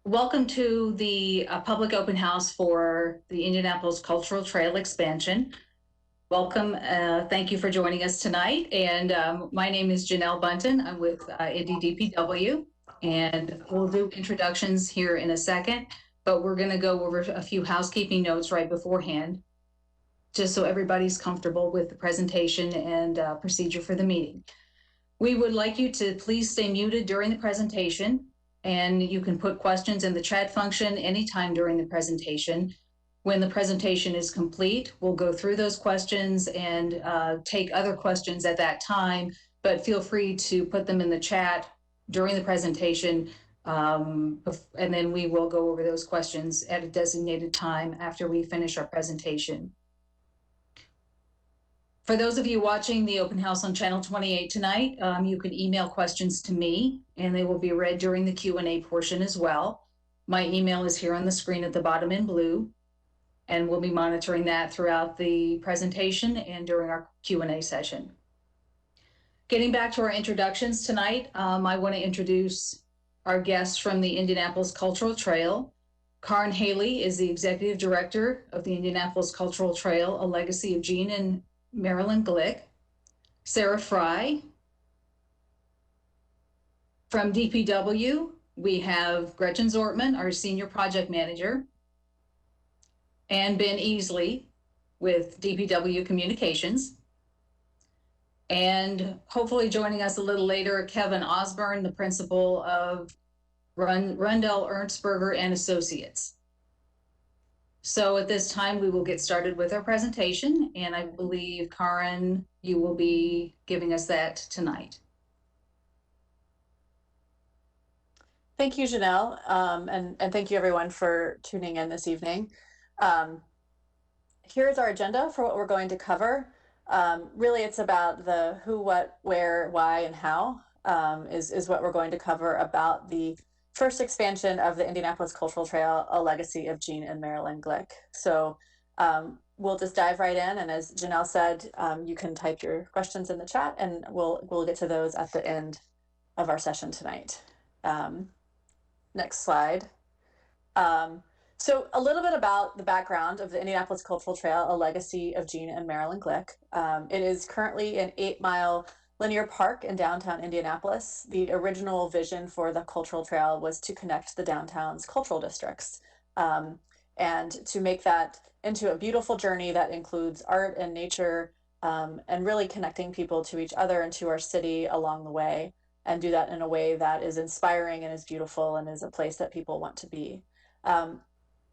Welcome to the public open house for the Indianapolis Cultural Trail expansion. Welcome. Thank you for joining us tonight. And my name is Jenelle Bunton. I'm with Indy DPW, and we'll do introductions here in a second, but we're going to go over a few housekeeping notes right beforehand, just so everybody's comfortable with the presentation and procedure for the meeting. We would like you to please stay muted during the presentation, and you can put questions in the chat function anytime during the presentation. When the presentation is complete, we'll go through those questions and take other questions at that time, but feel free to put them in the chat during the presentation, and then we will go over those questions at a designated time after we finish our presentation. For those of you watching the open house on channel 28 tonight, you can email questions to me and they will be read during the Q&A portion as well. My email is here on the screen at the bottom in blue, and we'll be monitoring that throughout the presentation and during our Q&A session. Getting back to our introductions tonight, I want to introduce our guests from the Indianapolis Cultural Trail. Kären Haley is the Executive Director of the Indianapolis Cultural Trail, a legacy of Gene and Marilyn Glick. Sarah Fry. From DPW, we have Gretchen Zortman, our Senior Project Manager, and Ben Easley with DPW Communications. And hopefully joining us a little later, Kevin Osborne, the principal of Rundell Ernstberger and Associates. So at this time, we will get started with our presentation, and I believe, Kären, you will be giving us that tonight. Thank you, Jenelle, and thank you everyone for tuning in this evening. Here's our agenda for what we're going to cover. Really, it's about the who, what, where, why, and how is what we're going to cover about the first expansion of the Indianapolis Cultural Trail, a legacy of Gene and Marilyn Glick. So we'll just dive right in, and as Jenelle said, you can type your questions in the chat, and we'll get to those at the end of our session tonight. Next slide. So a little bit about the background of the Indianapolis Cultural Trail, a legacy of Gene and Marilyn Glick. It is currently an 8-mile linear park in downtown Indianapolis. The original vision for the Cultural Trail was to connect the downtown's cultural districts and to make that into a beautiful journey that includes art and nature and really connecting people to each other and to our city along the way, and do that in a way that is inspiring and is beautiful and is a place that people want to be.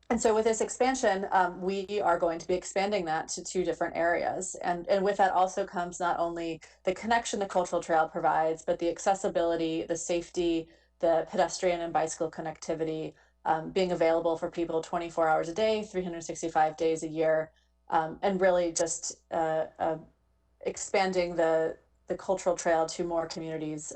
And so with this expansion, we are going to be expanding that to 2 different areas. And with that also comes not only the connection the Cultural Trail provides, but the accessibility, the safety, the pedestrian and bicycle connectivity, being available for people 24 hours a day, 365 days a year, and really just expanding the Cultural Trail to more communities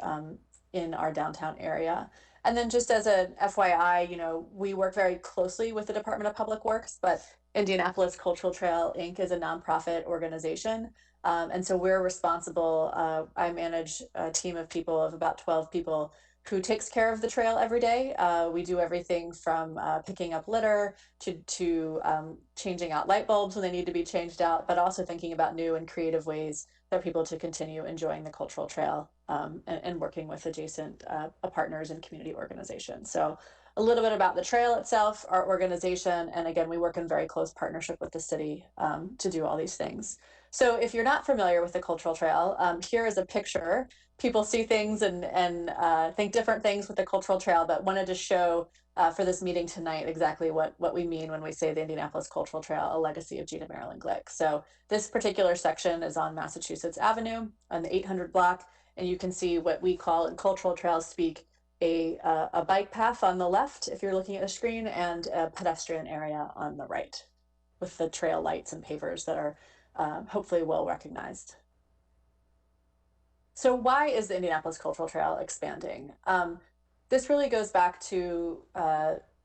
in our downtown area. And then just as a FYI, we work very closely with the Department of Public Works, but Indianapolis Cultural Trail, Inc. is a nonprofit organization. And so we're responsible. I manage a team of people of about 12 people who takes care of the trail every day. We do everything from picking up litter to changing out light bulbs when they need to be changed out, but also thinking about new and creative ways for people to continue enjoying the Cultural Trail and working with adjacent partners and community organizations. So a little bit about the trail itself, our organization, and again, we work in very close partnership with the city to do all these things. So if you're not familiar with the Cultural Trail, here is a picture. People see things and think different things with the Cultural Trail, but wanted to show for this meeting tonight exactly what we mean when we say the Indianapolis Cultural Trail, a legacy of Gene and Marilyn Glick. So this particular section is on Massachusetts Avenue on the 800 block, and you can see what we call in Cultural Trail speak a bike path on the left, if you're looking at the screen, and a pedestrian area on the right with the trail lights and pavers that are hopefully well recognized. So why is the Indianapolis Cultural Trail expanding? This really goes back to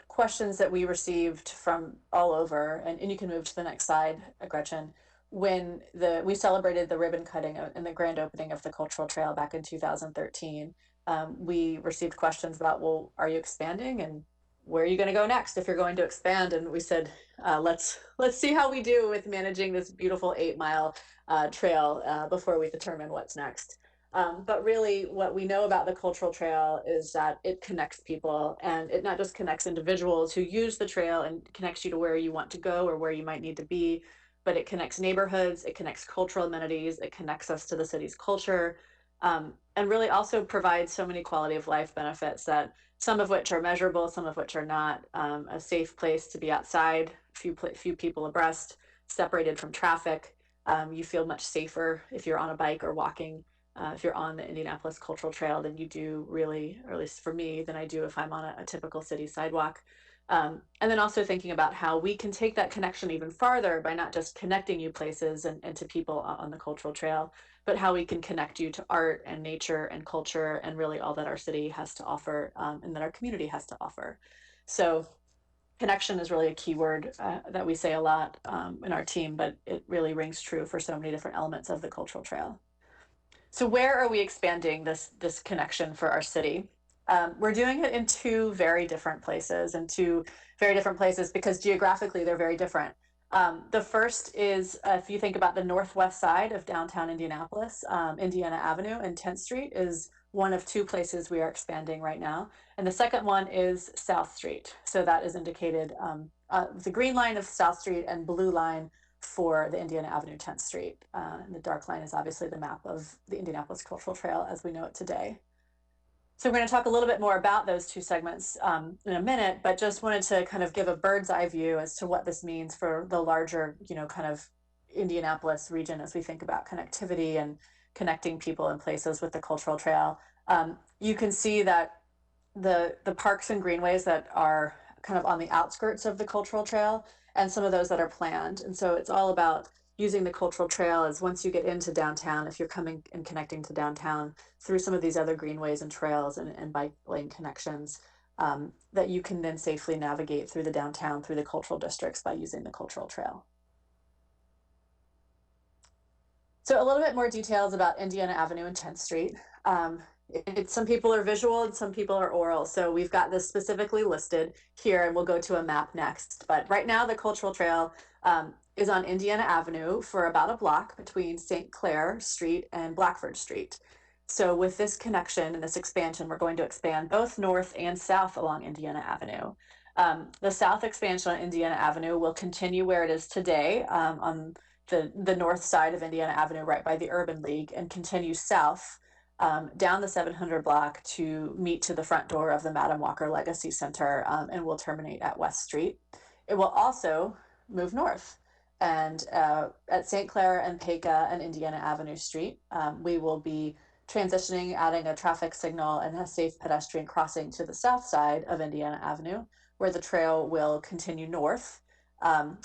questions that we received from all over, and you can move to the next slide, Gretchen, when we celebrated the ribbon cutting and the grand opening of the Cultural Trail back in 2013. We received questions about, well, are you expanding? And where are you going to go next if you're going to expand? And we said, let's see how we do with managing this beautiful 8-mile trail before we determine what's next. But really, what we know about the cultural trail is that it connects people, and it not just connects individuals who use the trail and connects you to where you want to go or where you might need to be, but it connects neighborhoods, it connects cultural amenities, it connects us to the city's culture, and really also provides so many quality of life benefits, that some of which are measurable, some of which are not. A safe place to be outside, few people abreast, separated from traffic. You feel much safer if you're on a bike or walking. If you're on the Indianapolis Cultural Trail, than you do really, or at least for me, than I do if I'm on a typical city sidewalk. And then also thinking about how we can take that connection even farther by not just connecting you places and to people on the cultural trail, but how we can connect you to art and nature and culture and really all that our city has to offer, and that our community has to offer. So connection is really a key word that we say a lot in our team, but it really rings true for so many different elements of the cultural trail. So where are we expanding this connection for our city? We're doing it in two very different places, because geographically they're very different. The first is, if you think about the northwest side of downtown Indianapolis, Indiana Avenue and 10th Street is one of two places we are expanding right now. And the second one is South Street. So that is indicated, the green line of South Street and blue line for the Indiana Avenue 10th Street. And the dark line is obviously the map of the Indianapolis Cultural Trail as we know it today. So we're going to talk a little bit more about those two segments in a minute, but just wanted to kind of give a bird's eye view as to what this means for the larger, kind of Indianapolis region as we think about connectivity and connecting people and places with the cultural trail. You can see that the parks and greenways that are kind of on the outskirts of the cultural trail, and some of those that are planned. And so it's all about using the cultural trail as, once you get into downtown, if you're coming and connecting to downtown through some of these other greenways and trails and bike lane connections, that you can then safely navigate through the downtown, through the cultural districts by using the cultural trail. So a little bit more details about Indiana Avenue and 10th Street. Some people are visual and some people are oral. So we've got this specifically listed here, and we'll go to a map next. But right now the cultural trail is on Indiana Avenue for about a block between St. Clair Street and Blackford Street. So with this connection and this expansion, we're going to expand both north and south along Indiana Avenue. The south expansion on Indiana Avenue will continue where it is today, on the north side of Indiana Avenue, right by the Urban League, and continue south down the 700 block to meet to the front door of the Madam Walker Legacy Center, and will terminate at West Street. It will also move north, and at St. Clair and Pecos and Indiana Avenue Street, we will be transitioning, adding a traffic signal and a safe pedestrian crossing to the south side of Indiana Avenue, where the trail will continue north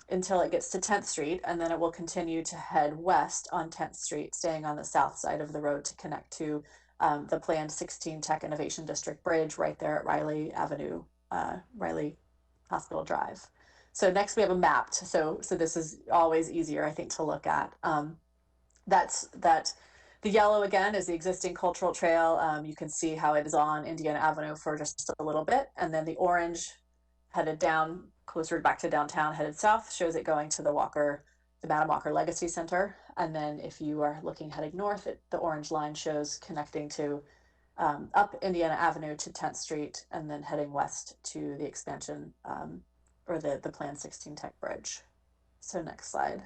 until it gets to 10th Street, and then it will continue to head west on 10th Street, staying on the south side of the road to connect to the planned 16 Tech Innovation District Bridge right there at Riley Avenue, Riley Hospital Drive. So next we have a mapped, so this is always easier, I think, to look at. The yellow again is the existing cultural trail. You can see how it is on Indiana Avenue for just a little bit, and then the orange headed down closer back to downtown, headed south, shows it going to the Madam Walker Legacy Center. And then if you are looking heading north, the orange line shows connecting to up Indiana Avenue to 10th Street, and then heading west to the expansion or the planned 16 Tech Bridge. So next slide.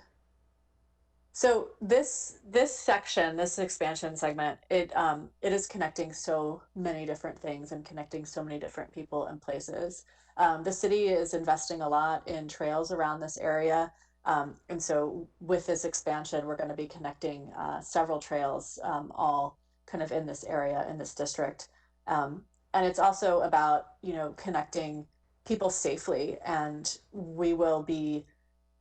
So this section, this expansion segment, it is connecting so many different things and connecting so many different people and places. The city is investing a lot in trails around this area. And so with this expansion, we're going to be connecting several trails, all kind of in this area, in this district. And it's also about, connecting people safely, and we will be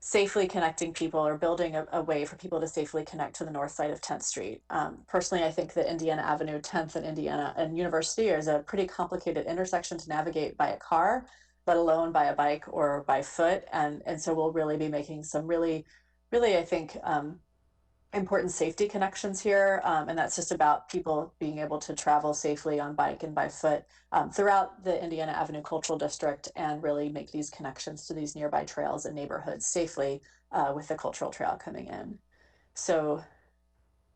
safely connecting people, or building a way for people to safely connect to the north side of 10th Street. Personally, I think that Indiana Avenue, 10th and Indiana and University is a pretty complicated intersection to navigate by a car, let alone by a bike or by foot. And so we'll really be making some really, I think, important safety connections here, and that's just about people being able to travel safely on bike and by foot throughout the Indiana Avenue Cultural District and really make these connections to these nearby trails and neighborhoods safely with the cultural trail coming in. So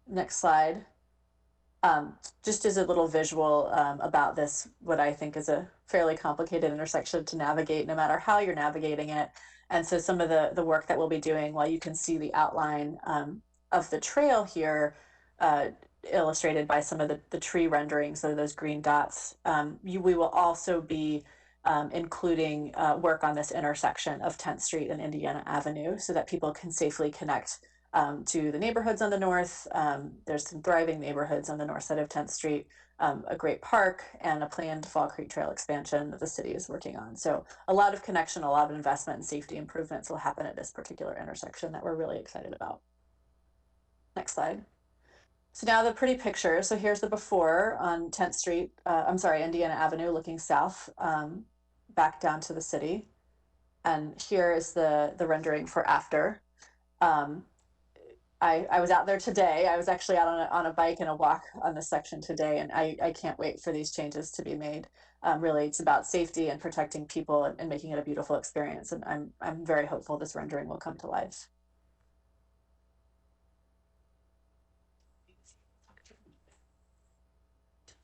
next slide. Just as a little visual about this, what I think is a fairly complicated intersection to navigate no matter how you're navigating it. And so some of the work that we'll be doing, while you can see the outline of the trail here, illustrated by some of the tree renderings, so those green dots, we will also be including work on this intersection of 10th Street and Indiana Avenue so that people can safely connect to the neighborhoods on the north. There's some thriving neighborhoods on the north side of 10th Street, a great park, and a planned Fall Creek Trail expansion that the city is working on. So a lot of connection, a lot of investment and safety improvements will happen at this particular intersection that we're really excited about. Next slide. So now the pretty picture. So here's the before on 10th Street, Indiana Avenue looking south, back down to the city. And here is the rendering for after. I was out there today. I was actually out on a bike and a walk on this section today, and I can't wait for these changes to be made. Really, it's about safety and protecting people and making it a beautiful experience. And I'm very hopeful this rendering will come to life.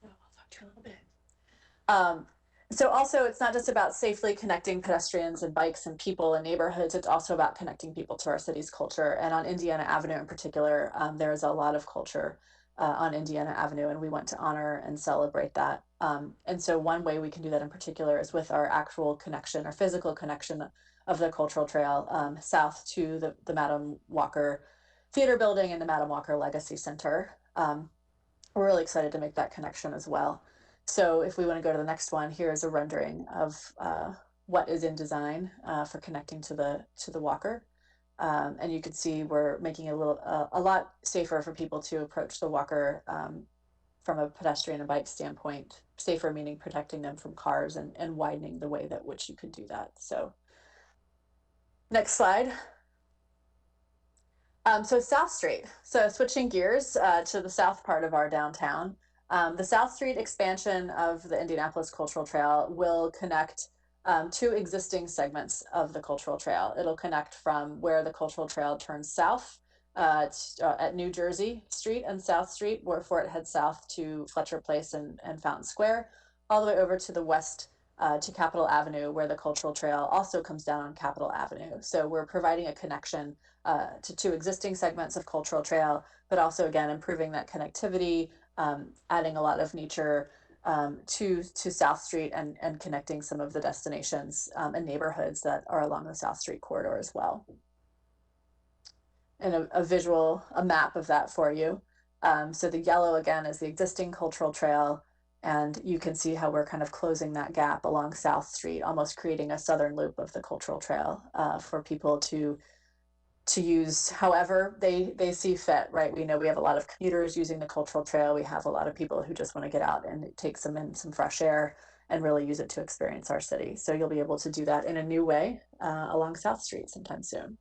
I'll talk to you a little bit. So also, it's not just about safely connecting pedestrians and bikes and people and neighborhoods. It's also about connecting people to our city's culture. And on Indiana Avenue in particular, there is a lot of culture on Indiana Avenue, and we want to honor and celebrate that. And so one way we can do that in particular is with our actual connection, our physical connection of the cultural trail south to the Madam Walker Theater Building and the Madam Walker Legacy Center. We're really excited to make that connection as well. So if we want to go to the next one, here is a rendering of what is in design for connecting to the walker. And you can see we're making it a lot safer for people to approach the walker from a pedestrian and bike standpoint. Safer meaning protecting them from cars and widening the way that which you could do that. So next slide. So South Street. So switching gears to the south part of our downtown. The South Street expansion of the Indianapolis Cultural Trail will connect two existing segments of the Cultural Trail. It'll connect from where the Cultural Trail turns south at New Jersey Street and South Street, before it heads south to Fletcher Place and Fountain Square, all the way over to the west to Capitol Avenue, where the Cultural Trail also comes down on Capitol Avenue. So we're providing a connection to two existing segments of Cultural Trail, but also, again, improving that connectivity, adding a lot of nature to South Street and connecting some of the destinations and neighborhoods that are along the South Street corridor as well. And a map of that for you. So the yellow, again, is the existing Cultural Trail, and you can see how we're kind of closing that gap along South Street, almost creating a southern loop of the Cultural Trail for people to use however they see fit, right? We know we have a lot of commuters using the Cultural Trail. We have a lot of people who just want to get out and take some fresh air and really use it to experience our city. So you'll be able to do that in a new way along South Street sometime soon.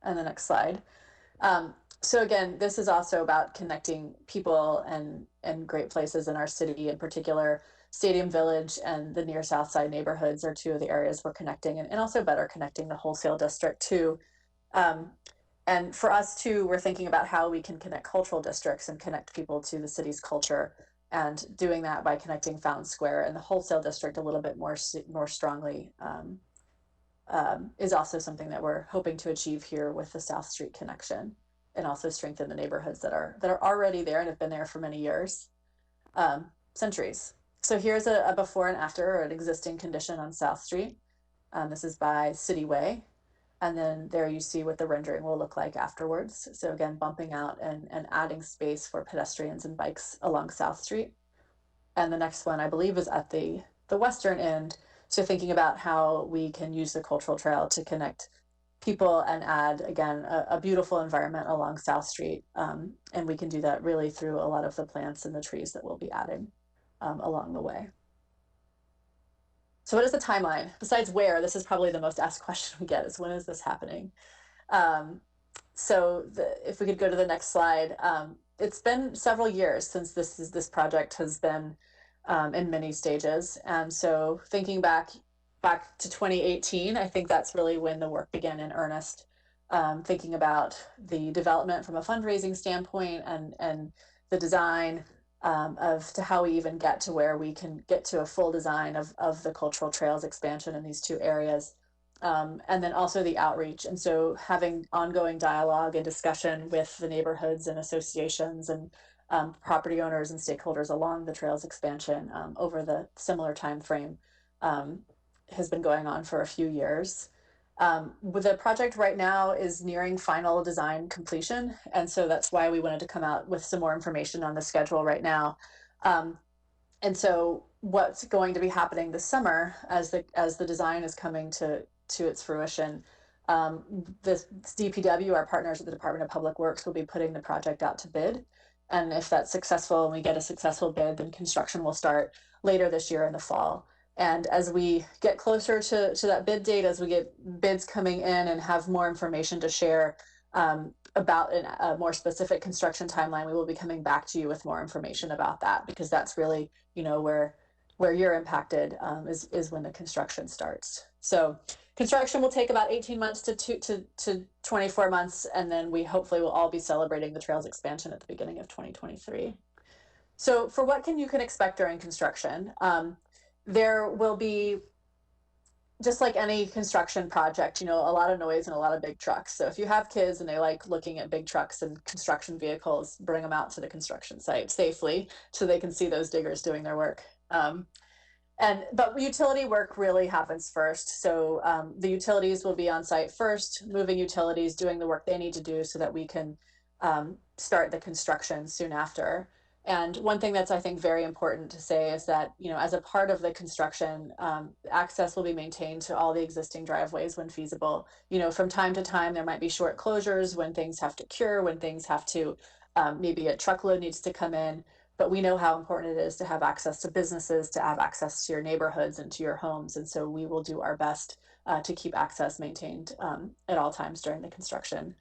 And the next slide. So again, this is also about connecting people and great places in our city. In particular, Stadium Village and the near South Side neighborhoods are two of the areas we're connecting, and also better connecting the wholesale district too. And for us too, we're thinking about how we can connect cultural districts and connect people to the city's culture, and doing that by connecting Fountain Square and the wholesale district a little bit more strongly is also something that we're hoping to achieve here with the South Street connection, and also strengthen the neighborhoods that are already there and have been there for many years, centuries. So here's a before and after, or an existing condition on South Street. This is by City Way. And then there you see what the rendering will look like afterwards. So again, bumping out and adding space for pedestrians and bikes along South Street. And the next one, I believe, is at the western end. So thinking about how we can use the Cultural Trail to connect people and add, again, a beautiful environment along South Street. And we can do that really through a lot of the plants and the trees that we'll be adding along the way. So what is the timeline? Besides where, this is probably the most asked question we get, is when is this happening? If we could go to the next slide, it's been several years since this project has been in many stages. And so thinking back to 2018, I think that's really when the work began in earnest. Thinking about the development from a fundraising standpoint and the design of to how we even get to where we can get to a full design of the cultural trails expansion in these two areas. And then also the outreach. And so having ongoing dialogue and discussion with the neighborhoods and associations and property owners and stakeholders along the trails expansion over the similar time frame has been going on for a few years. The project right now is nearing final design completion, and so that's why we wanted to come out with some more information on the schedule right now. And so what's going to be happening this summer as the design is coming to its fruition, the DPW, our partners at the Department of Public Works, will be putting the project out to bid. And if that's successful and we get a successful bid, then construction will start later this year in the fall. And as we get closer to that bid date, as we get bids coming in and have more information to share about a more specific construction timeline, we will be coming back to you with more information about that, because that's really, where you're impacted is when the construction starts. So construction will take about 18 months to 24 months, and then we hopefully will all be celebrating the trails expansion at the beginning of 2023. So for what you can expect during construction, there will be, just like any construction project, a lot of noise and a lot of big trucks. So if you have kids and they like looking at big trucks and construction vehicles, bring them out to the construction site safely so they can see those diggers doing their work. But utility work really happens first. So the utilities will be on site first, moving utilities, doing the work they need to do so that we can start the construction soon after. And one thing that's, I think, very important to say is that, as a part of the construction, access will be maintained to all the existing driveways when feasible. From time to time, there might be short closures when things have to cure, when things have to, maybe a truckload needs to come in. But we know how important it is to have access to businesses, to have access to your neighborhoods and to your homes. And so we will do our best to keep access maintained at all times during the construction,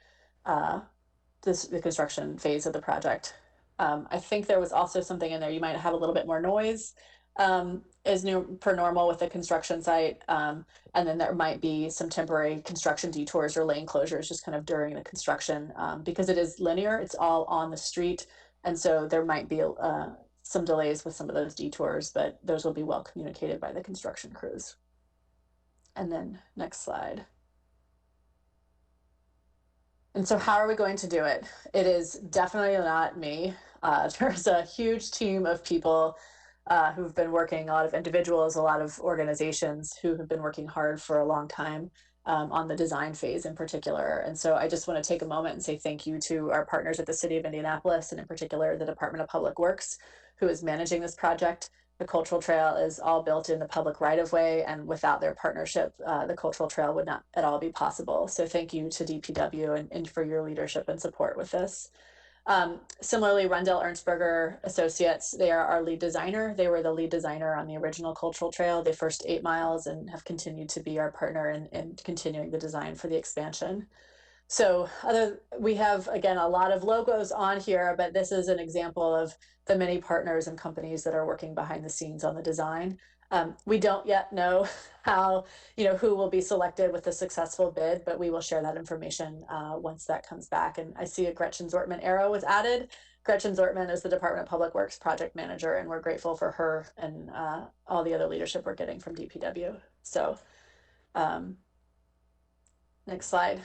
the construction phase of the project. I think there was also something in there, you might have a little bit more noise as per normal with the construction site. And then there might be some temporary construction detours or lane closures just kind of during the construction because it is linear, it's all on the street. And so there might be some delays with some of those detours, but those will be well communicated by the construction crews. And then next slide. And so how are we going to do it? It is definitely not me. There's a huge team of people who've been working, a lot of individuals, a lot of organizations who have been working hard for a long time on the design phase in particular. And so I just want to take a moment and say thank you to our partners at the City of Indianapolis, and in particular the Department of Public Works, who is managing this project. The cultural trail is all built in the public right-of-way, and without their partnership, the cultural trail would not at all be possible. So thank you to DPW and for your leadership and support with this. Similarly, Rundell Ernstberger Associates, they are our lead designer. They were the lead designer on the original cultural trail, the first 8 miles, and have continued to be our partner in continuing the design for the expansion. So we have, again, a lot of logos on here, but this is an example of the many partners and companies that are working behind the scenes on the design. We don't yet know how, who will be selected with the successful bid, but we will share that information once that comes back. And I see a Gretchen Zortman arrow was added. Gretchen Zortman is the Department of Public Works project manager, and we're grateful for her and all the other leadership we're getting from DPW. So next slide.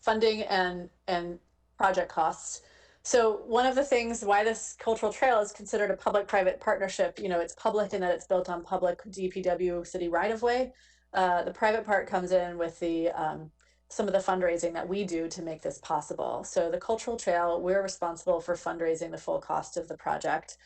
Funding and project costs. So one of the things why this cultural trail is considered a public-private partnership, it's public in that it's built on public DPW city right-of-way. The private part comes in with the some of the fundraising that we do to make this possible. So the cultural trail, we're responsible for fundraising the full cost of the project.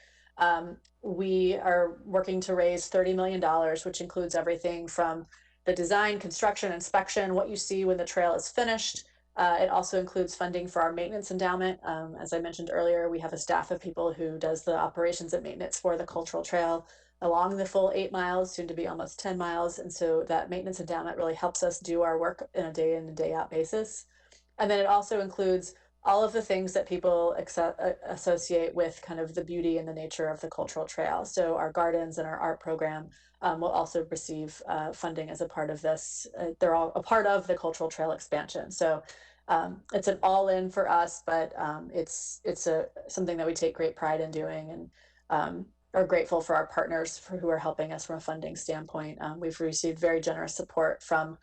We are working to raise $30 million, which includes everything from the design, construction, inspection, what you see when the trail is finished. It also includes funding for our maintenance endowment. As I mentioned earlier, we have a staff of people who does the operations and maintenance for the cultural trail along the full 8 miles, soon to be almost 10 miles. And so that maintenance endowment really helps us do our work in a day in and day out basis. And then it also includes all of the things that people associate with kind of the beauty and the nature of the cultural trail. So our gardens and our art program will also receive funding as a part of this. They're all a part of the cultural trail expansion. So it's an all-in for us, but it's something that we take great pride in doing, and are grateful for our partners who are helping us from a funding standpoint. We've received very generous support from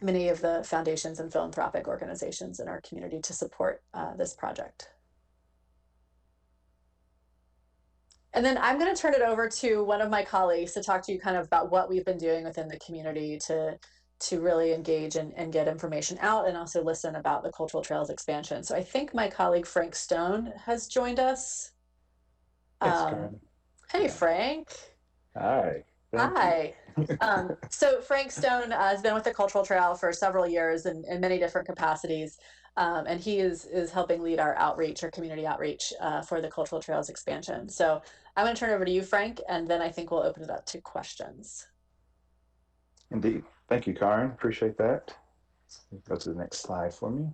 many of the foundations and philanthropic organizations in our community to support this project. And then I'm going to turn it over to one of my colleagues to talk to you kind of about what we've been doing within the community to really engage and get information out, and also listen about the Cultural Trails expansion. So I think my colleague Frank Stone has joined us. Yes, Kären. Hey, Frank. Hi. Hi. So Frank Stone has been with the Cultural Trail for several years in many different capacities. And he is helping lead our outreach, our community outreach for the Cultural Trails expansion. So I'm going to turn it over to you, Frank, and then I think we'll open it up to questions. Indeed. Thank you, Kären. Appreciate that. Go to the next slide for me.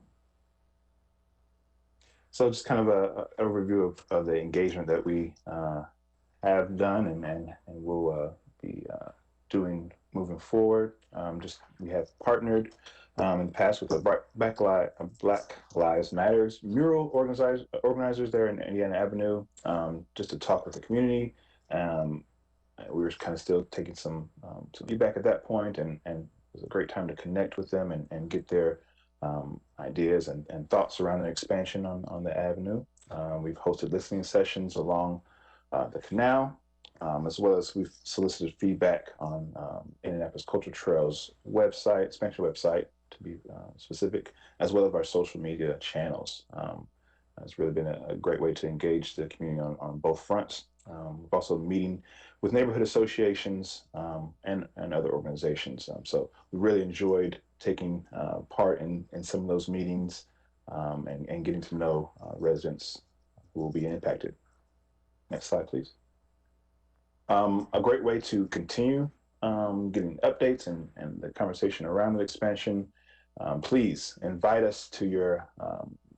So just kind of an overview of the engagement that we have done and will be doing moving forward. We have partnered in the past with the Black Lives Matters mural organizers there in Indiana Avenue, just to talk with the community. We were kind of still taking some feedback at that point, and it was a great time to connect with them and get their ideas and thoughts around the expansion on the avenue. We've hosted listening sessions along the canal, as well as we've solicited feedback on Indianapolis Cultural Trails website, expansion website to be specific, as well as our social media channels. It's really been a great way to engage the community on both fronts. We've also meeting with neighborhood associations and other organizations. So we really enjoyed taking part in some of those meetings and getting to know residents who will be impacted. Next slide, please. A great way to continue getting updates and the conversation around the expansion. Please invite us to your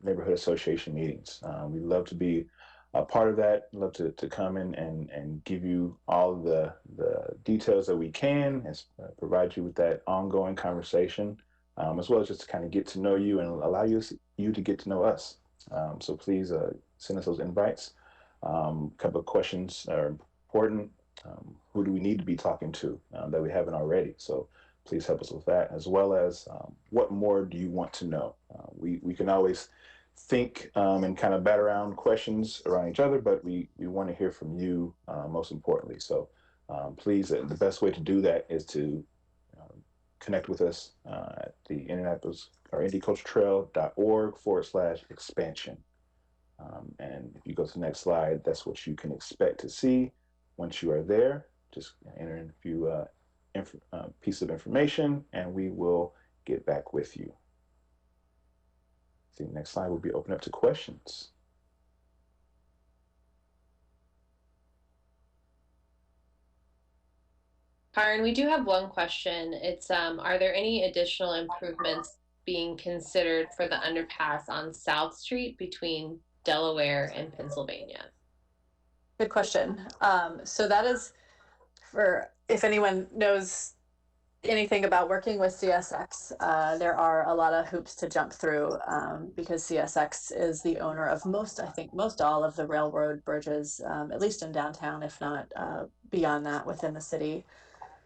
neighborhood association meetings. We'd love to be a part of that. Love to come in and give you all the details that we can, and provide you with that ongoing conversation, as well as just to kind of get to know you and allow you to get to know us. So please send us those invites. A couple of questions are important. Who do we need to be talking to that we haven't already? So please help us with that, as well as what more do you want to know? We can always think and kind of bat around questions around each other, but we want to hear from you most importantly. So please, the best way to do that is to connect with us at the Indianapolis or indiculturetrail.org/expansion. And if you go to the next slide, that's what you can expect to see once you are there. Just enter in a few pieces of information, and we will get back with you. The next slide will be open up to questions. Kären, we do have one question. It's are there any additional improvements being considered for the underpass on South Street between Delaware and Pennsylvania? Good question. So that is for, if anyone knows anything about working with CSX, there are a lot of hoops to jump through because CSX is the owner of most all of the railroad bridges, at least in downtown, if not beyond that within the city.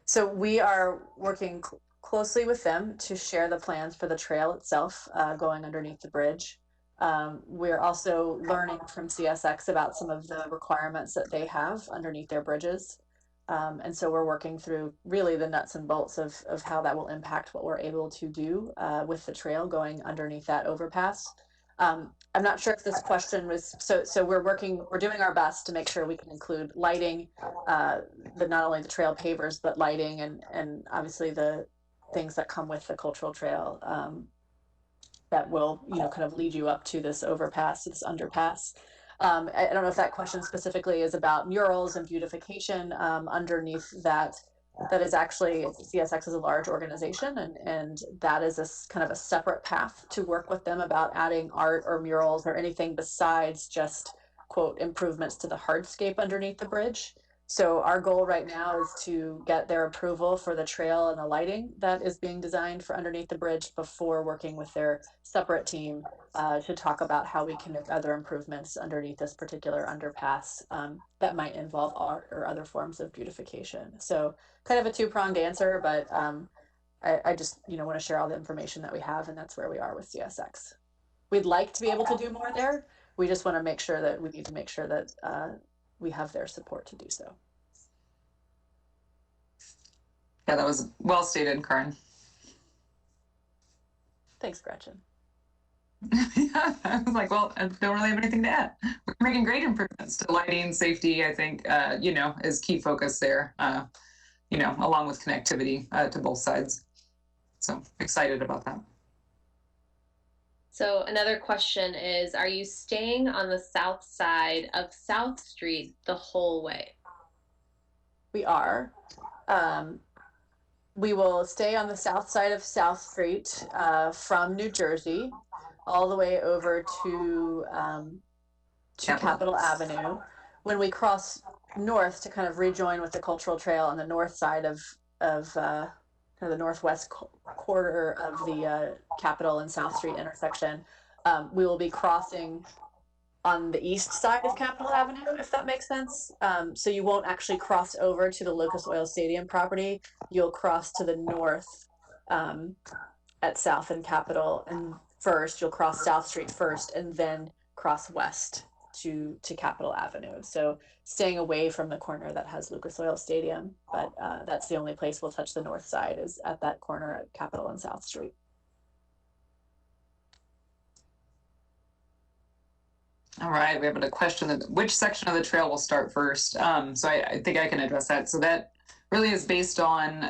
So we are working closely with them to share the plans for the trail itself going underneath the bridge. We're also learning from CSX about some of the requirements that they have underneath their bridges. And so we're working through really the nuts and bolts of how that will impact what we're able to do with the trail going underneath that overpass. I'm not sure if this question was, so we're doing our best to make sure we can include lighting, not only the trail pavers, but lighting and obviously the things that come with the cultural trail that will, kind of lead you up to this overpass, this underpass. I don't know if that question specifically is about murals and beautification underneath that that is actually, CSX is a large organization, and that is kind of a separate path to work with them about adding art or murals or anything besides just, quote, improvements to the hardscape underneath the bridge. So our goal right now is to get their approval for the trail and the lighting that is being designed for underneath the bridge before working with their separate team to talk about how we can make other improvements underneath this particular underpass that might involve art or other forms of beautification. So kind of a two-pronged answer, but I just want to share all the information that we have, and that's where we are with CSX. We'd like to be able to do more there. We just want to make sure that we have their support to do so. Yeah, that was well stated, Kären. Thanks, Gretchen. Yeah, I was like, well, I don't really have anything to add. We're making great improvements to lighting, safety, I think, is key focus there, along with connectivity to both sides. So excited about that. So another question is, are you staying on the south side of South Street the whole way? We are. We will stay on the south side of South Street from New Jersey all the way over to Capitol Avenue. When we cross north to kind of rejoin with the Cultural Trail on the north side of kind of the northwest quarter of the Capitol and South Street intersection, we will be crossing on the east side of Capitol Avenue, if that makes sense. So you won't actually cross over to the Lucas Oil Stadium property. You'll cross to the north at South and Capitol, and first you'll cross South Street first, and then cross west to Capitol Avenue. So staying away from the corner that has Lucas Oil Stadium, but that's the only place we'll touch the north side, is at that corner at Capitol and South Street. All right, we have a question that which section of the trail will start first. So I think I can address that. So that really is based on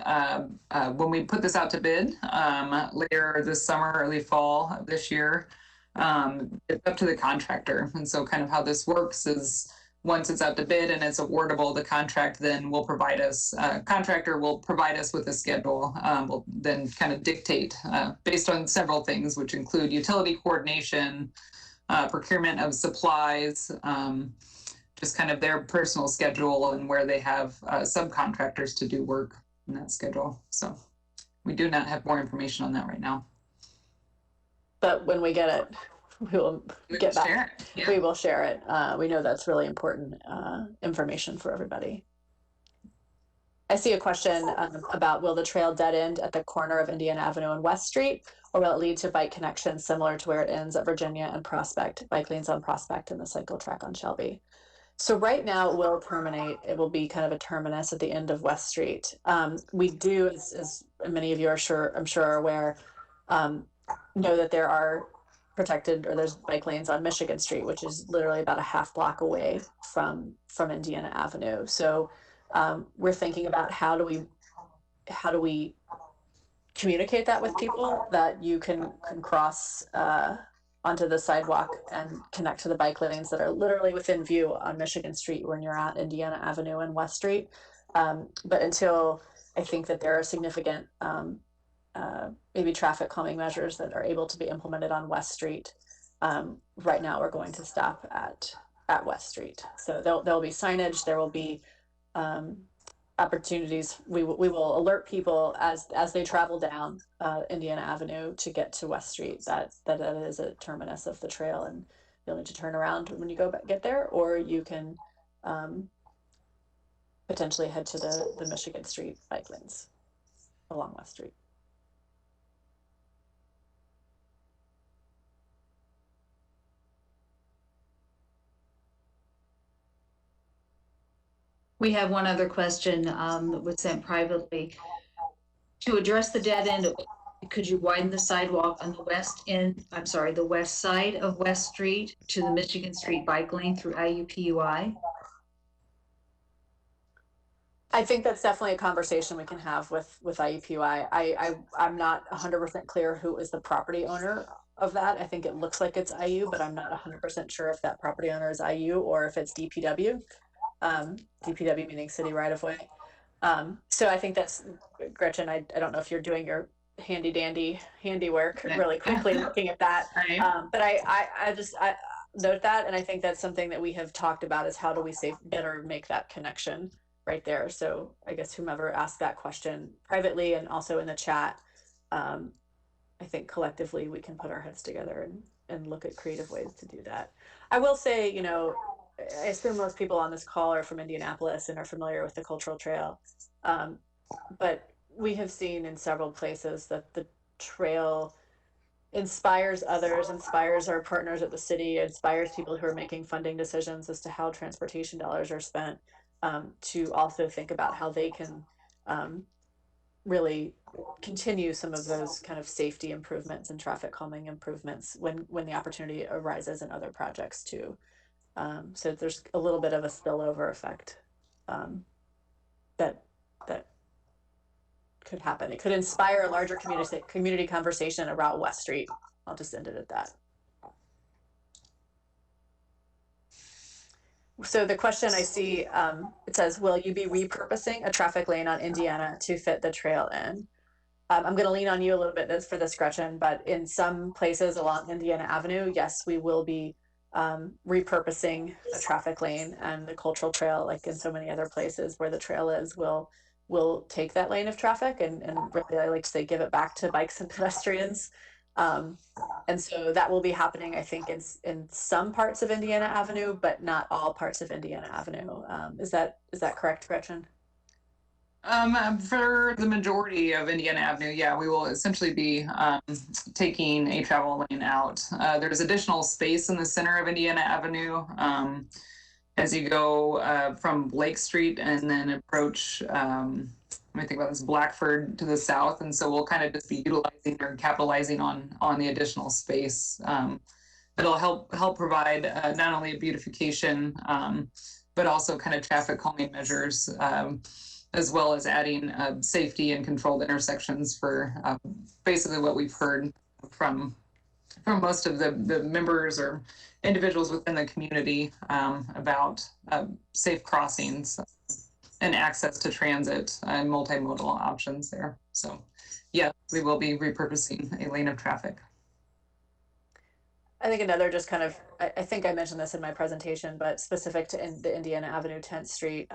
when we put this out to bid later this summer, early fall of this year. It's up to the contractor. And so kind of how this works is once it's out to bid and it's awardable, the contract then will provide us, contractor will provide us with a schedule. We'll then kind of dictate based on several things, which include utility coordination, procurement of supplies, just kind of their personal schedule and where they have subcontractors to do work in that schedule. So we do not have more information on that right now. But when we get it, we will get back. Share it. Yeah. We will share it. We know that's really important information for everybody. I see a question about, will the trail dead end at the corner of Indiana Avenue and West Street, or will it lead to bike connections similar to where it ends at Virginia and Prospect, bike lanes on Prospect and the cycle track on Shelby? So right now it will terminate. It will be kind of a terminus at the end of West Street. We do, as many of you I'm sure are aware, know that there are there's bike lanes on Michigan Street, which is literally about a half block away from Indiana Avenue. So we're thinking about how do we communicate that with people, that you can cross onto the sidewalk and connect to the bike lanes that are literally within view on Michigan Street when you're at Indiana Avenue and West Street. But until I think that there are significant maybe traffic calming measures that are able to be implemented on West Street, right now we're going to stop at West Street. So there'll be signage, there will be opportunities. We will alert people as they travel down Indiana Avenue to get to West Street that is a terminus of the trail, and you'll need to turn around when you get there, or you can potentially head to the Michigan Street bike lanes along West Street. We have one other question that was sent privately. To address the dead end, could you widen the sidewalk on the the west side of West Street to the Michigan Street bike lane through IUPUI? I think that's definitely a conversation we can have with IUPUI. I'm not 100% clear who is the property owner of that. I think it looks like it's IU, but I'm not 100% sure if that property owner is IU or if it's DPW. DPW meaning city right of way. So I think that's, Gretchen, I don't know if you're doing your handy dandy handiwork really quickly looking at that. Right. But I just note that, and I think that's something that we have talked about is how do we better make that connection right there. So I guess whomever asked that question privately and also in the chat, I think collectively we can put our heads together and look at creative ways to do that. I will say, you know, I assume most people on this call are from Indianapolis and are familiar with the cultural trail. But we have seen in several places that the trail inspires others, inspires our partners at the city, inspires people who are making funding decisions as to how transportation dollars are spent, to also think about how they can really continue some of those kind of safety improvements and traffic calming improvements when the opportunity arises in other projects too. So there's a little bit of a spillover effect that could happen. It could inspire a larger community conversation around West Street. I'll just end it at that. So the question I see, it says, will you be repurposing a traffic lane on Indiana to fit the trail in? I'm going to lean on you a little bit for this, Gretchen, but in some places along Indiana Avenue, yes, we will be repurposing a traffic lane, and the cultural trail, like in so many other places where the trail is, will take that lane of traffic and really, I like to say, give it back to bikes and pedestrians. And so that will be happening, I think, in some parts of Indiana Avenue, but not all parts of Indiana Avenue. Is that correct, Gretchen? For the majority of Indiana Avenue, yeah, we will essentially be taking a travel lane out. There's additional space in the center of Indiana Avenue as you go from Lake Street and then approach, let me think about this, Blackford to the south. And so we'll kind of just be utilizing or capitalizing on the additional space. It'll help provide not only a beautification, but also kind of traffic calming measures, as well as adding safety and controlled intersections for basically what we've heard from most of the members or individuals within the community about safe crossings and access to transit and multimodal options there. So yeah, we will be repurposing a lane of traffic. I think another just kind of, I think I mentioned this in my presentation, but specific to the Indiana Avenue 10th Street,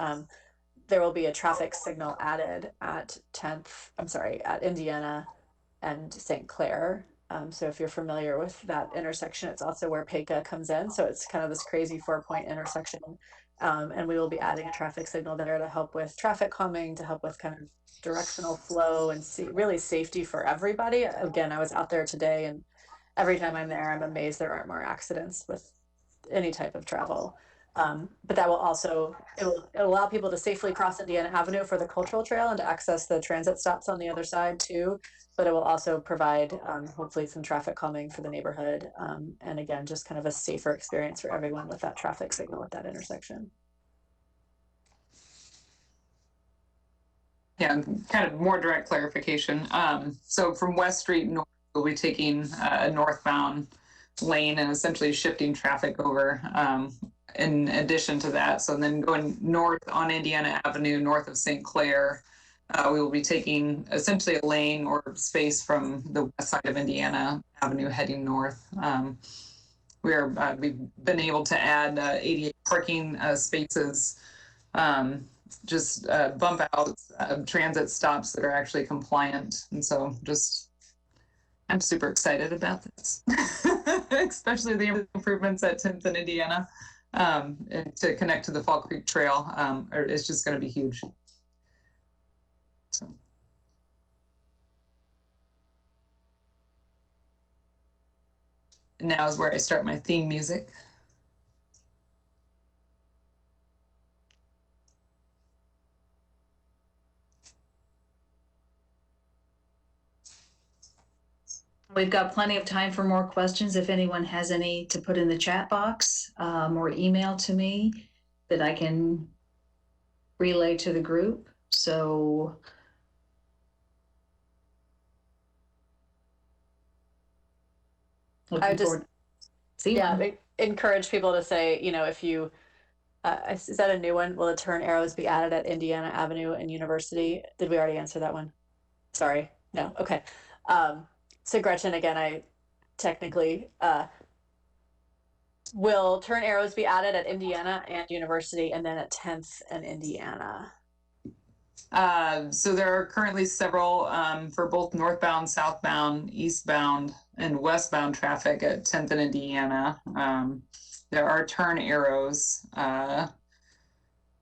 there will be a traffic signal added at at Indiana and St. Clair. So if you're familiar with that intersection, it's also where Pecos comes in. So it's kind of this crazy 4-point intersection. And we will be adding a traffic signal there to help with traffic calming, to help with kind of directional flow and really safety for everybody. Again, I was out there today, and every time I'm there, I'm amazed there aren't more accidents with any type of travel. But that will also, it'll allow people to safely cross Indiana Avenue for the cultural trail and to access the transit stops on the other side too. But it will also provide hopefully some traffic calming for the neighborhood. And again, just kind of a safer experience for everyone with that traffic signal at that intersection. Yeah, kind of more direct clarification. So from West Street north, we'll be taking a northbound lane and essentially shifting traffic over. In addition to that, so then going north on Indiana Avenue, north of St. Clair, we will be taking essentially a lane or space from the west side of Indiana Avenue heading north. We've been able to add 88 parking spaces, just bump out transit stops that are actually compliant. And so I'm super excited about this, especially the improvements at 10th and Indiana. And to connect to the Fall Creek Trail, it's just going to be huge. So. And now is where I start my theme music. We've got plenty of time for more questions. If anyone has any to put in the chat box or email to me that I can relay to the group. So I would just encourage people to say, if you is that a new one? Will the turn arrows be added at Indiana Avenue and University? Did we already answer that one? Sorry, no, okay. So Gretchen, again, I technically, will turn arrows be added at Indiana and University and then at 10th and Indiana? So there are currently several for both northbound, southbound, eastbound, and westbound traffic at 10th and Indiana. There are turn arrows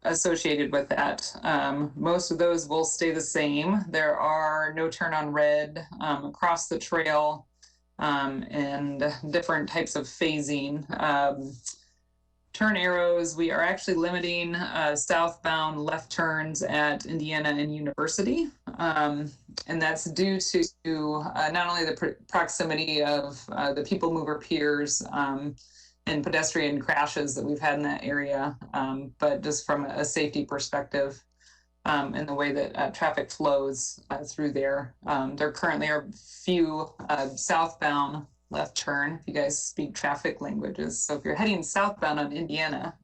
associated with that. Most of those will stay the same. There are no turn on red across the trail and different types of phasing. Turn arrows, we are actually limiting southbound left turns at Indiana and University. And that's due to not only the proximity of the people mover piers and pedestrian crashes that we've had in that area, but just from a safety perspective and the way that traffic flows through there. There currently are few southbound left turn, if you guys speak traffic languages. So if you're heading southbound on Indiana,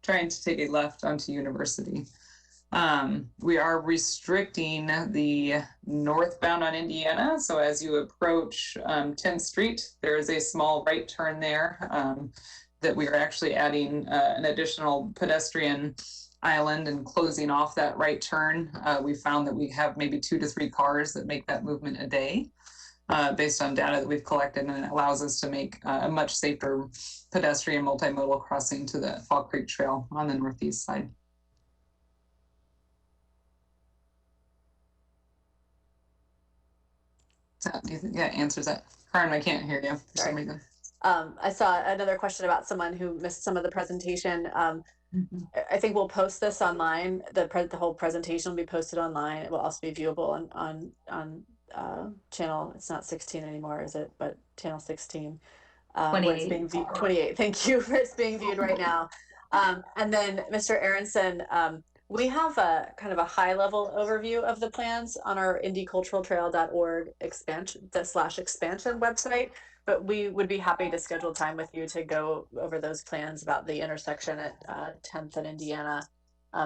trying to take a left onto University, we are restricting the northbound on Indiana. So as you approach 10th Street, there is a small right turn there that we are actually adding an additional pedestrian island and closing off that right turn. We found that we have maybe 2 to 3 cars that make that movement a day. Based on data that we've collected, and it allows us to make a much safer pedestrian multimodal crossing to the Fall Creek Trail on the northeast side. Do you think that answers that? Kären, I can't hear you for some reason. I saw another question about someone who missed some of the presentation. I think we'll post this online. The whole presentation will be posted online. It will also be viewable on channel, it's not 16 anymore, is it? But channel 16, where it's being 28. Thank you. For it's being viewed right now. And then Mr. Aronson, we have a kind of a high level overview of the plans on our indieculturaltrail.org expansion website, but we would be happy to schedule time with you to go over those plans about the intersection at 10th and Indiana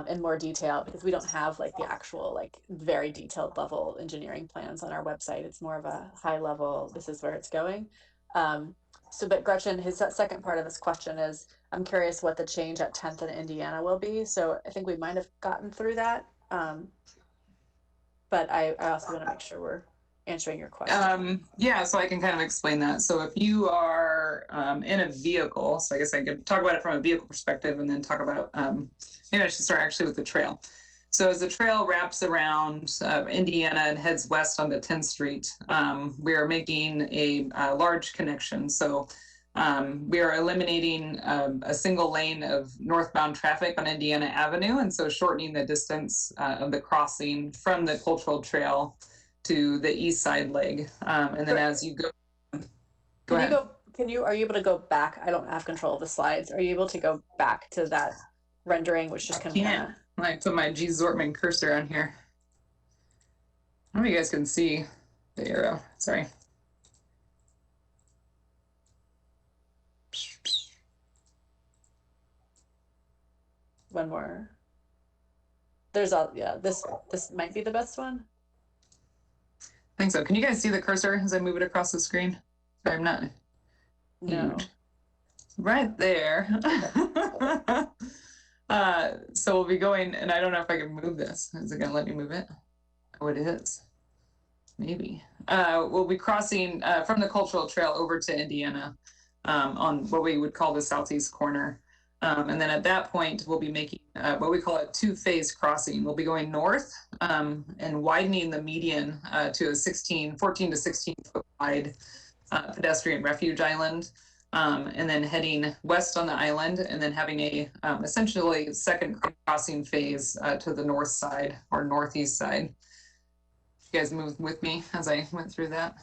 in more detail, because we don't have like the actual like very detailed level engineering plans on our website. It's more of a high level, this is where it's going. But Gretchen, his second part of this question is, I'm curious what the change at 10th and Indiana will be. So I think we might have gotten through that. But I also want to make sure we're answering your question. Yeah, so I can kind of explain that. So if you are in a vehicle, so I guess I could talk about it from a vehicle perspective and then talk about, maybe I should start actually with the trail. So as the trail wraps around Indiana and heads west onto 10th Street, we are making a large connection. So we are eliminating a single lane of northbound traffic on Indiana Avenue, and so shortening the distance of the crossing from the cultural trail to the east side leg. And then as you go ahead. Are you able to go back? I don't have control of the slides. Are you able to go back to that rendering, which just kind of I put my Zortman cursor on here. I don't know if you guys can see the arrow. Sorry. One more. This might be the best one. I think so. Can you guys see the cursor as I move it across the screen? Sorry, I'm not. No. Right there. So we'll be going, and I don't know if I can move this. Is it going to let me move it? Oh, it is. Maybe. We'll be crossing from the cultural trail over to Indiana on what we would call the southeast corner. And then at that point, we'll be making what we call a 2-phase crossing. We'll be going north and widening the median to a 14 to 16 foot wide pedestrian refuge island. And then heading west on the island, and then having a essentially second crossing phase to the north side or northeast side. You guys moved with me as I went through that.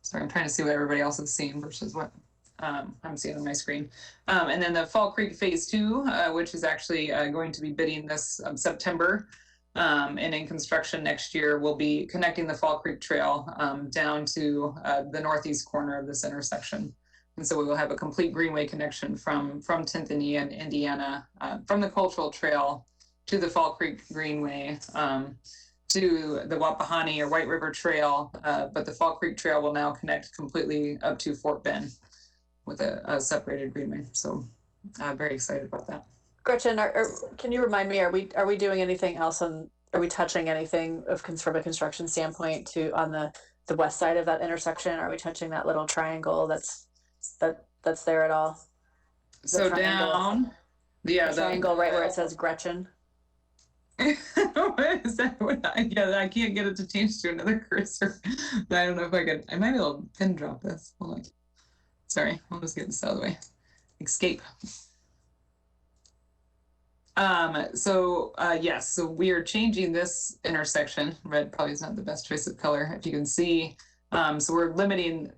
Sorry, I'm trying to see what everybody else is seeing versus what I'm seeing on my screen. And then the Fall Creek Phase 2, which is actually going to be bidding this September, and in construction next year, will be connecting the Fall Creek Trail down to the northeast corner of this intersection. And so we will have a complete greenway connection from 10th and E in Indiana, from the Cultural Trail to the Fall Creek Greenway, to the Wapahani or White River Trail, but the Fall Creek Trail will now connect completely up to Fort Bend with a separated greenway. So very excited about that. Gretchen, can you remind me, are we doing anything else are we touching anything from a construction standpoint on the west side of that intersection? Are we touching that little triangle that's there at all? So down, yeah, the triangle right where it says Gretchen. What is that? I can't get it to change to another cursor. I don't know if I could. I might be able to pin drop this. Hold on. Sorry, I'll just get this out of the way. Escape. Yes, so we are changing this intersection. Red probably is not the best choice of color, if you can see. So we're limiting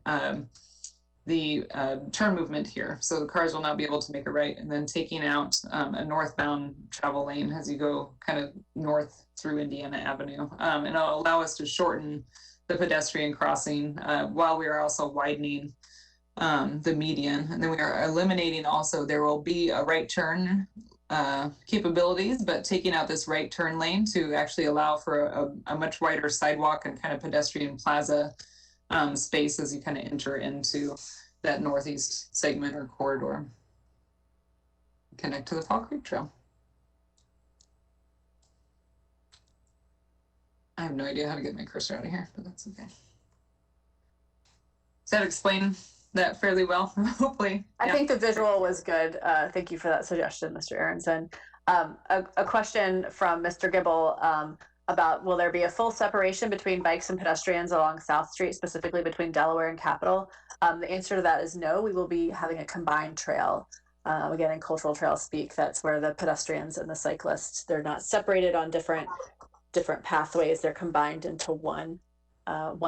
the turn movement here. So the cars will now be able to make a right, and then taking out a northbound travel lane as you go kind of north through Indiana Avenue. And it'll allow us to shorten the pedestrian crossing while we are also widening the median. And then we are eliminating also, there will be a right turn capabilities, but taking out this right turn lane to actually allow for a much wider sidewalk and kind of pedestrian plaza space as you kind of enter into that northeast segment or corridor. Connect to the Fall Creek Trail. I have no idea how to get my cursor out of here, but that's okay. Does that explain that fairly well? Hopefully. I think the visual was good. Thank you for that suggestion, Mr. Aronson. A question from Mr. Gibble about, will there be a full separation between bikes and pedestrians along South Street, specifically between Delaware and Capitol? The answer to that is no. We will be having a combined trail. Again, in cultural trail speak, that's where the pedestrians and the cyclists, they're not separated on different pathways. They're combined into one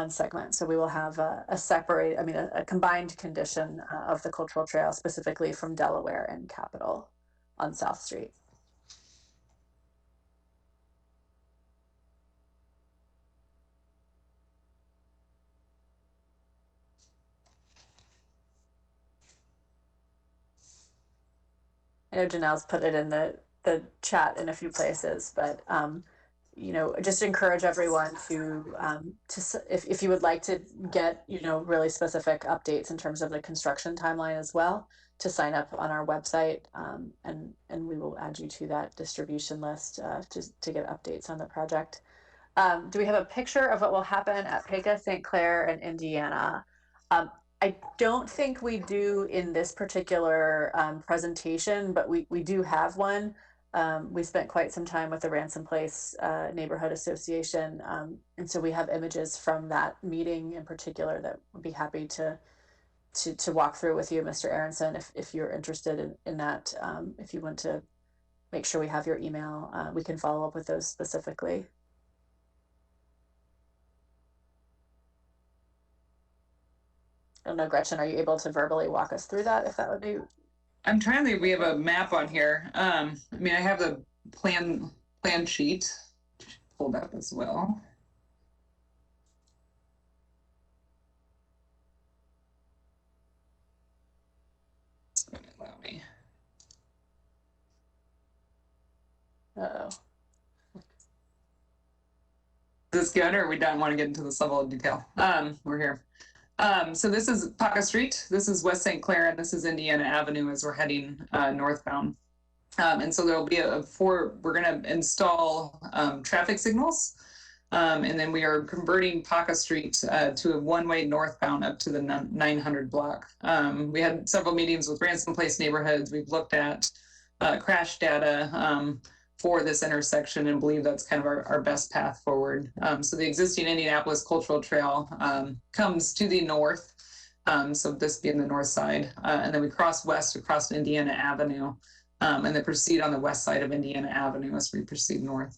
segment. So we will have a combined condition of the cultural trail, specifically from Delaware and Capitol on South Street. I know Janelle's put it in the chat in a few places, but just encourage everyone to if you would like to get really specific updates in terms of the construction timeline as well, to sign up on our website, and we will add you to that distribution list to get updates on the project. Do we have a picture of what will happen at Pecos, St. Clair, and Indiana? I don't think we do in this particular presentation, but we do have one. We spent quite some time with the Ransom Place Neighborhood Association, and so we have images from that meeting in particular that would be happy to walk through with you, Mr. Aronson, if you're interested in that. If you want to make sure we have your email, we can follow up with those specifically. I don't know, Gretchen, are you able to verbally walk us through that, if that would be? I'm trying to think, we have a map on here. I have the plan sheet pulled up as well. It's going to allow me. Uh-oh. Is this good, or we don't want to get into this level of detail? We're here. So this is Paca Street, this is West St. Clair, and this is Indiana Avenue as we're heading northbound. And so there'll be we're going to install traffic signals, and then we are converting Paca Street to a one-way northbound up to the 900 block. We had several meetings with Ransom Place neighborhoods. We've looked at crash data for this intersection and believe that's kind of our best path forward. So the existing Indianapolis Cultural Trail comes to the north. So this being the north side. And then we cross west across Indiana Avenue and then proceed on the west side of Indiana Avenue as we proceed north.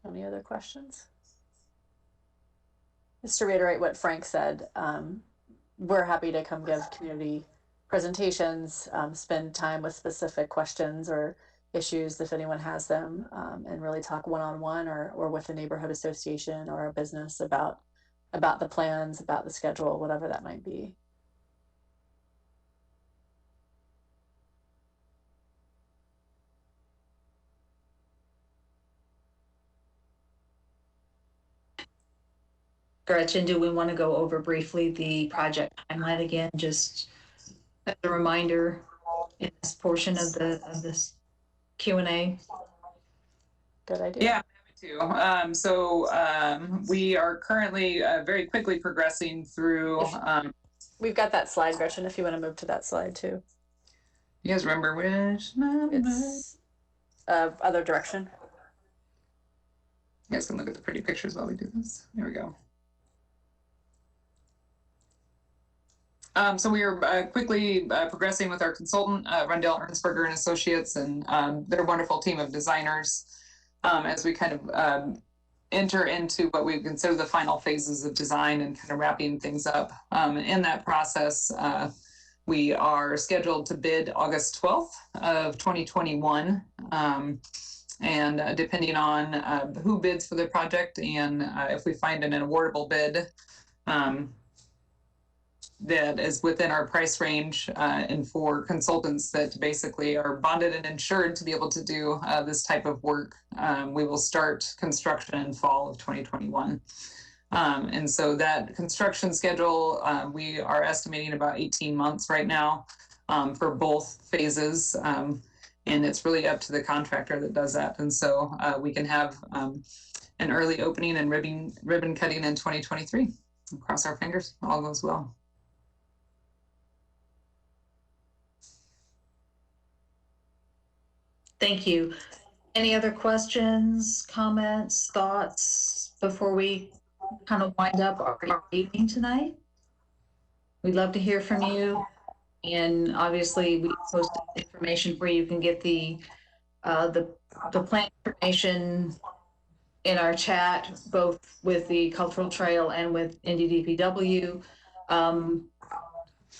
Any other questions? just to reiterate what Frank said, we're happy to come give community presentations, spend time with specific questions or issues if anyone has them, and really talk one-on-one or with a neighborhood association or a business about the plans, about the schedule, whatever that might be. Gretchen, do we want to go over briefly the project timeline again, just as a reminder in this portion of this Q&A? Good idea. Yeah, I'm happy to. We are currently very quickly progressing through. We've got that slide, Gretchen, if you want to move to that slide too. You guys remember which number? It's other direction. You guys can look at the pretty pictures while we do this. There we go. So we are quickly progressing with our consultant, Rundell Ernstberger and Associates, and their wonderful team of designers as we kind of enter into what we consider the final phases of design and kind of wrapping things up. In that process, we are scheduled to bid August 12th of 2021. And depending on who bids for the project and if we find an awardable bid, that is within our price range, and for consultants that basically are bonded and insured to be able to do this type of work, we will start construction in fall of 2021. And so that construction schedule, we are estimating about 18 months right now for both phases. And it's really up to the contractor that does that. And so we can have an early opening and ribbon cutting in 2023. Cross our fingers, all goes well. Thank you. Any other questions, comments, thoughts before we kind of wind up our evening tonight? We'd love to hear from you. And obviously we posted information where you can get the plan information in our chat, both with the cultural trail and with NDDPW. I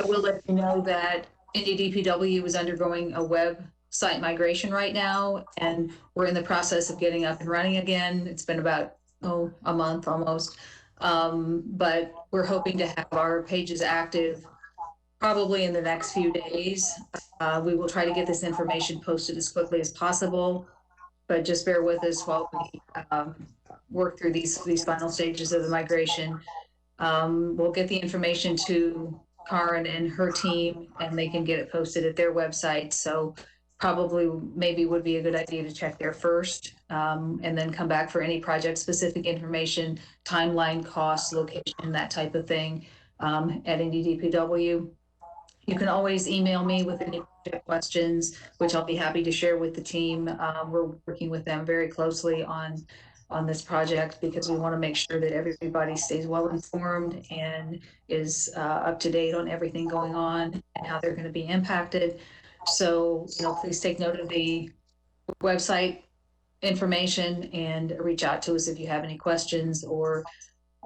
will let you know that NDDPW is undergoing a website migration right now, and we're in the process of getting up and running again. It's been about a month almost, but we're hoping to have our pages active probably in the next few days. We will try to get this information posted as quickly as possible, but just bear with us while we work through these final stages of the migration. We'll get the information to Kären and her team, and they can get it posted at their website. So probably maybe would be a good idea to check there first, and then come back for any project specific information, timeline, costs, location, that type of thing at NDDPW. You can always email me with any questions, which I'll be happy to share with the team. We're working with them very closely on this project because we want to make sure that everybody stays well informed and is up to date on everything going on and how they're going to be impacted. So, please take note of the website information and reach out to us if you have any questions, or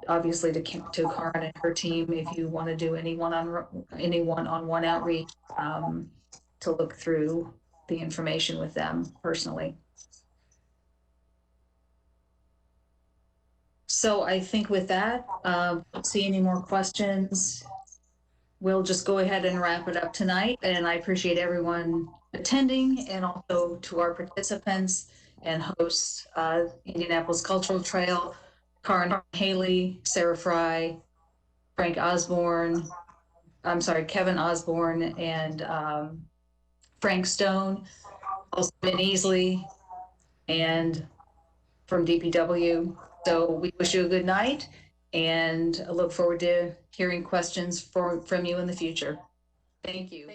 obviously to Kären and her team if you want to do any one-on-one outreach to look through the information with them personally. So I think with that, I don't see any more questions. We'll just go ahead and wrap it up tonight. And I appreciate everyone attending, and also to our participants and hosts, Indianapolis Cultural Trail, Kären Haley, Sarah Fry, Kevin Osborne, and Frank Stone, also Ben Easley, and from DPW. So we wish you a good night, and I look forward to hearing questions from you in the future. Thank you.